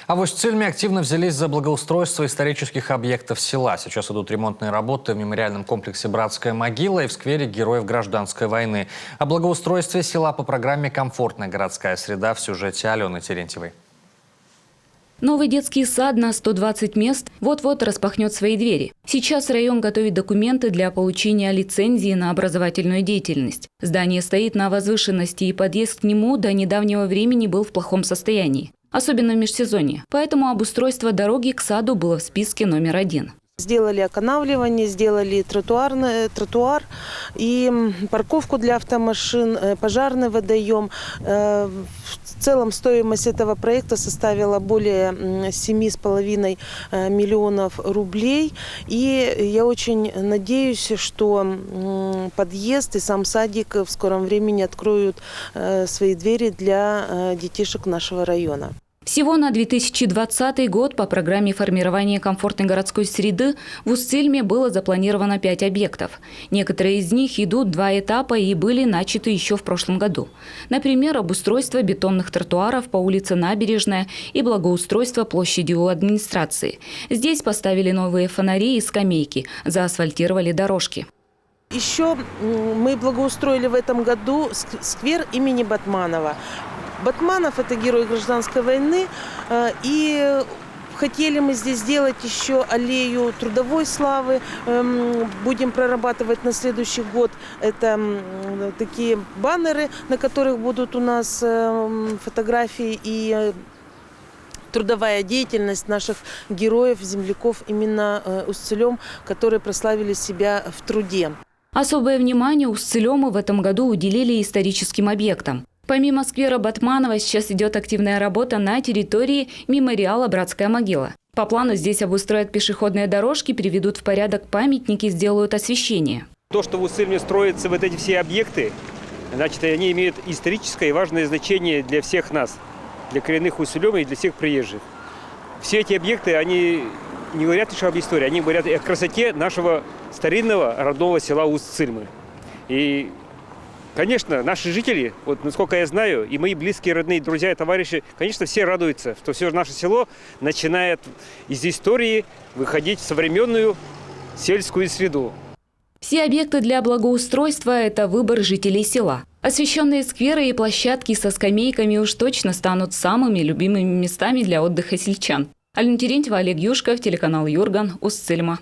А в Усть-Цильме активно взялись за благоустройство исторических объектов села. Сейчас идут ремонтные работы в мемориальном комплексе «Братская могила» и в сквере Героев Гражданской войны. О благоустройстве села по программе «Комфортная городская среда» в сюжете Алены Терентьевой. Новый детский сад на 120 мест вот-вот распахнет свои двери. Сейчас район готовит документы для получения лицензии на образовательную деятельность. Здание стоит на возвышенности, и подъезд к нему до недавнего времени был в плохом состоянии, особенно в межсезонье. Поэтому обустройство дороги к саду было в списке номер 1. Сделали оканавливание, сделали тротуар и парковку для автомашин, пожарный водоем. В целом стоимость этого проекта составила более 7,5 миллионов рублей. И я очень надеюсь, что подъезд и сам садик в скором времени откроют свои двери для детишек нашего района. Всего на 2020 год по программе формирования комфортной городской среды в Усть-Цильме было запланировано 5 объектов. Некоторые из них идут 2 этапа и были начаты еще в прошлом году. Например, обустройство бетонных тротуаров по улице Набережная и благоустройство площади у администрации. Здесь поставили новые фонари и скамейки, заасфальтировали дорожки. Еще мы благоустроили в этом году сквер имени Батманова. Батманов – это герой гражданской войны, и хотели мы здесь сделать еще аллею трудовой славы. Будем прорабатывать на следующий год. Это такие баннеры, на которых будут у нас фотографии и трудовая деятельность наших героев, земляков именно Усть-Цилем, которые прославили себя в труде. Особое внимание Усть-Цилему в этом году уделили историческим объектам. Помимо сквера Батманова сейчас идет активная работа на территории мемориала «Братская могила». По плану здесь обустроят пешеходные дорожки, приведут в порядок памятники, сделают освещение. То, что в Усть-Цильме строятся вот эти все объекты, значит, они имеют историческое и важное значение для всех нас, для коренных Усть-Цилема и для всех приезжих. Все эти объекты, они не говорят лишь об истории, они говорят о красоте нашего старинного родного села Усть-Цильмы. И конечно, наши жители, вот насколько я знаю, и мои близкие, родные, друзья и товарищи, конечно, все радуются, что все наше село начинает из истории выходить в современную сельскую среду. Все объекты для благоустройства – это выбор жителей села. Освещенные скверы и площадки со скамейками уж точно станут самыми любимыми местами для отдыха сельчан. Алена Терентьева, Олег Юшков, телеканал Юрган, Усть-Цильма.